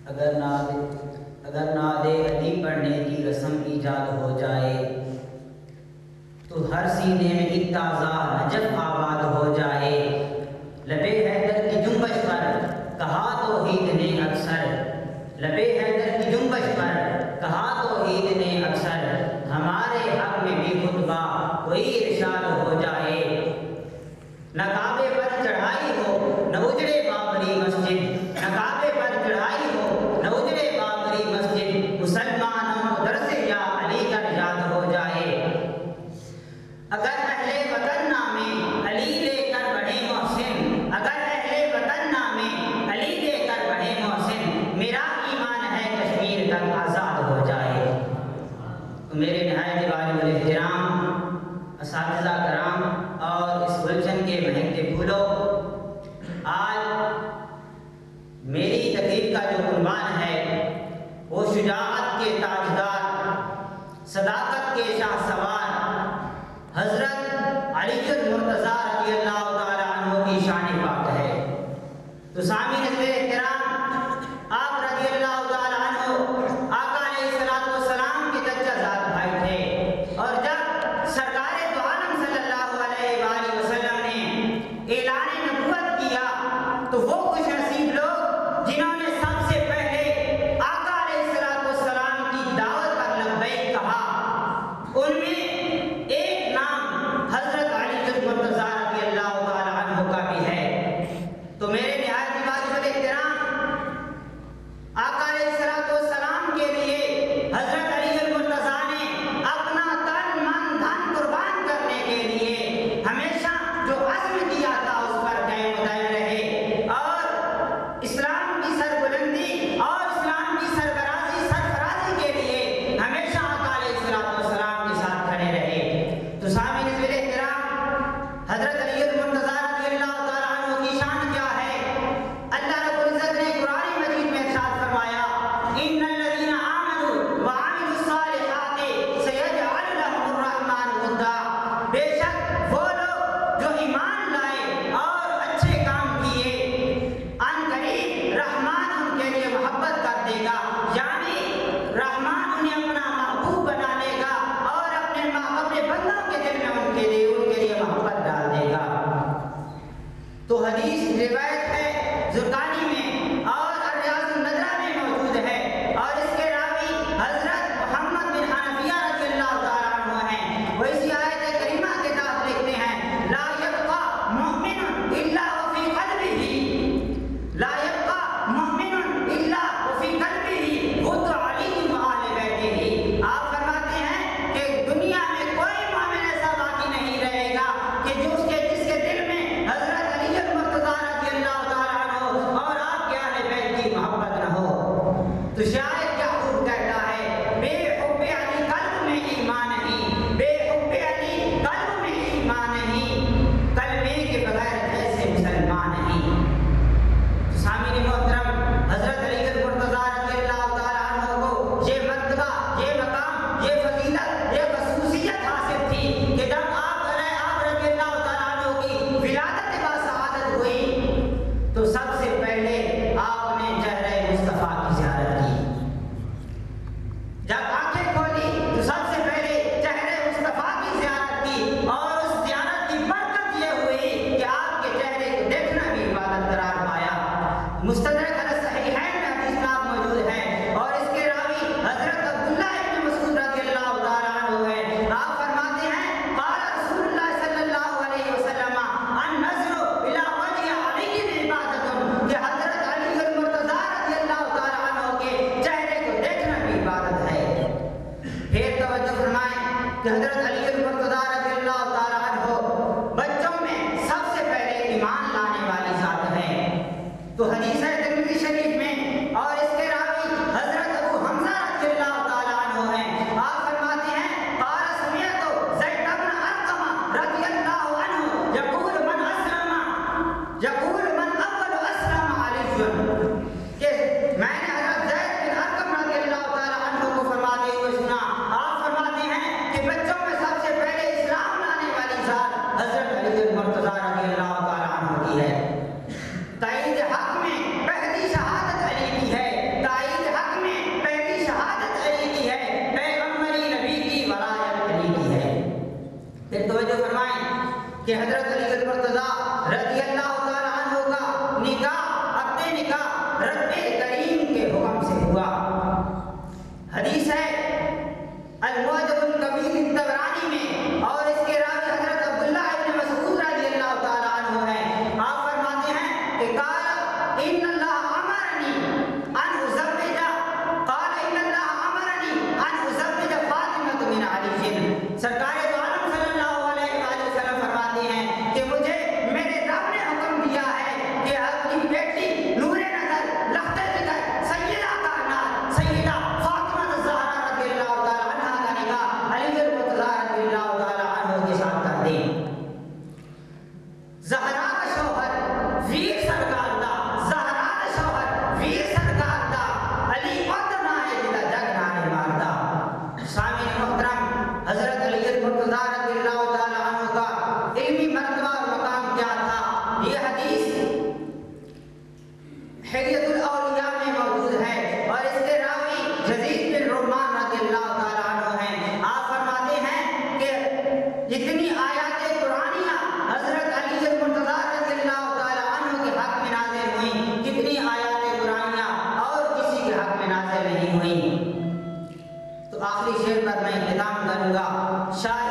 اگر نعت علی پڑھنے کی رسم ایجاد ہو جائے تو ہر سینے میں ایک تازہ نجف آباد ہو جائے۔ لبے حیدر کی جنبش پر کہا توحید نے اکثر، لبے حیدر کی جنبش پر کہا توحید نے اکثر، ہمارے حق میں بھی خطبہ کوئی ارشاد ہو جائے۔ نہ کعبے پر چڑھائی ہو نہ اجڑے بابری مسجد، نہ کعبے پر چڑھائی ہو نہ اجڑے بابری مسجد، مسلمانوں کو درس یا علی کا یاد ہو جائے۔ اگر اہل وطن نامے علی لے کر بڑھے محسن، اگر اہل وطن نامے علی لے کر بڑھے محسن، میرا ایمان ہے کشمیر تک آزاد ہو جائے۔ تو میرے نہایت واجب الاحترام اساتذہ کرام اور اس گلشن کے مہکتے پھولوں، آج میری تقریر کا جو عنوان ہے وہ شجاعت کے تاجدار، صداقت کے شاہ سوار حضرت علی المرتضیٰ رضی اللہ تعالیٰ عنہ کی شان پاک ہے۔ تو سامعین احترام، آپ رضی اللہ تعالیٰ عنہ آقا علیہ الصلوۃ والسلام کے چچا زاد بھائی تھے، اور جب سرکار دو عالم صلی اللہ علیہ وآلہ وسلم نے اعلان نبوت کیا تو وہ خوش نصیب لوگ جنہوں نے سب سے پہلے آقا علیہ الصلوۃ والسلام کی دعوت پر لبیک کہا، ان میں ایک نام حضرت علی المرتضیٰ رضی اللہ تعالیٰ عنہ کا بھی ہے۔ تو میرے نہایت واجب الاحترام، آقا علیہ الصلوۃ والسلام کے لیے حضرت علی المرتضیٰ نے اپنا تن من دھن قربان کرنے کے لیے ہمیشہ جو عزم کیا تھا اس پر قائم و دائم رہے، اور اسلام کی سربلندی اور اسلام کی سرفرازی کے لیے ہمیشہ آقا علیہ الصلوۃ والسلام کے ساتھ کھڑے رہے۔ تو سامعین احترام، حضرت علی المرتضیٰ رضی اللہ تعالیٰ عنہ کی شان کیا ہے؟ اللہ رب العزت نے قرآن مجید میں ارشاد فرمایا، ان الذین آمنوا وعملوا الصالحات سیجعل لهم الرحمن ودا، بے شک وہ لوگ جو ایمان لائے اور اچھے کام کیے، ان قریب رحمان ان کے لیے محبت کر دے گا، یعنی رحمان انہیں اپنا محبوب بنا لے گا اور اپنے بندوں کے دل میں ان کے لیے محبت ڈال دے گا۔ تو حدیث روایت ہے زرقانی میں اور الریاض النضرہ میں موجود ہے، اور اس کے راوی حضرت محمد بن حنفیہ رضی اللہ تعالیٰ عنہ ہیں۔ وہ اسی آیت کریمہ کے تحت لکھتے ہیں، لا یبقى مؤمن الا وفی قلبہ، لا یبقى مؤمن الا وفی قلبہ غد علی وآل بیتہ۔ آپ فرماتے ہیں کہ دنیا میں کوئی مومن ایسا باقی نہیں رہے گا کہ جس کے دل میں حضرت علی المرتضیٰ رضی اللہ تعالیٰ عنہ اور آپ کے اہل بیت کی محبت نہ ہو۔ تو شاعر کیا خوب کہتا ہے، بے حب علی قلب میں ایمان نہیں، بے حب علی قلب میں ایمان نہیں، کلمے کے بغیر ایسے مسلمان نہیں۔ تو سامعین محترم، حضرت علی المرتضیٰ رضی اللہ تعالیٰ عنہ کو یہ مرتبہ، یہ مقام، یہ فضیلت، یہ خصوصیت حاصل تھی کہ جب آپ رضی اللہ تعالیٰ عنہ کی ولادت باسعادت ہوئی تو سب سے پہلے آپ نے چہرہ مصطفیٰ کی زیارت کی۔ جب آنکھیں کھولی تو سب سے پہلے چہرہ مصطفیٰ کی زیارت کی، اور اس زیارت کی برکت یہ ہوئی کہ آپ کے چہرے کو دیکھنا بھی عبادت قرار پایا۔ مستدرک علی الصحیحین میں حدیث نام موجود ہے، اور اس کے راوی حضرت عبداللہ ابن مسعود رضی اللہ تعالیٰ عنہ ہے۔ آپ فرماتے ہیں، قال رسول اللہ صلی اللہ علیہ وسلم النظر الی وجہ علی عبادت، کہ حضرت علی المرتضیٰ رضی اللہ تعالیٰ عنہ کے چہرے کو دیکھنا بھی عبادت ہے۔ پھر توجہ فرمائیں کہ حضرت علی المرتضیٰ رضی اللہ تعالیٰ عنہ بچوں میں سب سے پہلے ایمان لانے والی ذات ہے۔ تو حدیث ہے ترمذی شریف میں، اور اس کے راوی حضرت ابو حمزہ رضی اللہ تعالیٰ عنہ ہیں۔ آپ فرماتے ہیں، قال سمعت زید بن ارقم رضی اللہ عنہ یقول من اول اسلم علی، کہ میں نے حضرت زید بن ارقم رضی اللہ تعالیٰ عنہ کو فرماتے ہوئے سنا۔ آپ فرماتے ہیں کہ بچوں میں سب سے پہلے اسلام لانے والی ذات حضرت علی المرتضیٰ رضی اللہ تعالیٰ عنہ کی ہے۔ تائید حق میں کہ قال ان اللہ امرنی ان ازوج قال ان اللہ امرنی ان ازوج فاطمہ من علی. سرکار دو عالم صلی اللہ علیہ وآلہ وسلم فرماتے ہیں کہ مجھے میرے رب نے حکم دیا ہے کہ اپنی بیٹی نور نظر لخت جگر سیدہ کائنات سیدہ فاطمہ الزہرا رضی اللہ تعالی عنہا کا نکاح علی المرتضیٰ رضی اللہ تعالی عنہ کے ساتھ کر دیں. زہرا کا شوہر ویر سرکار دا، زہرا کا شوہر ویر سرکار دا، علی قدر نہ ہے جدا جگ نہ ماردا. سامعین محترم، حضرت علی المرتضیٰ رضی اللہ تعالی عنہ کا علمی مرتبہ اور مقام کیا تھا؟ یہ حدیث حلیۃ الاولیاء میں موجود ہے اور اس کے راوی یزید بن رومان رضی اللہ تعالی عنہ ہیں. آپ فرماتے ہیں کہ جتنی آیات قرآنیہ حضرت علی المرتضیٰ رضی اللہ تعالی عنہ کے حق میں نازل ہوئیں، کتنی آیات قرآنیہ اور کسی کے حق میں نازل نہیں ہوئیں. تو آخری شعر پر میں اختتام کروں گا. شاہ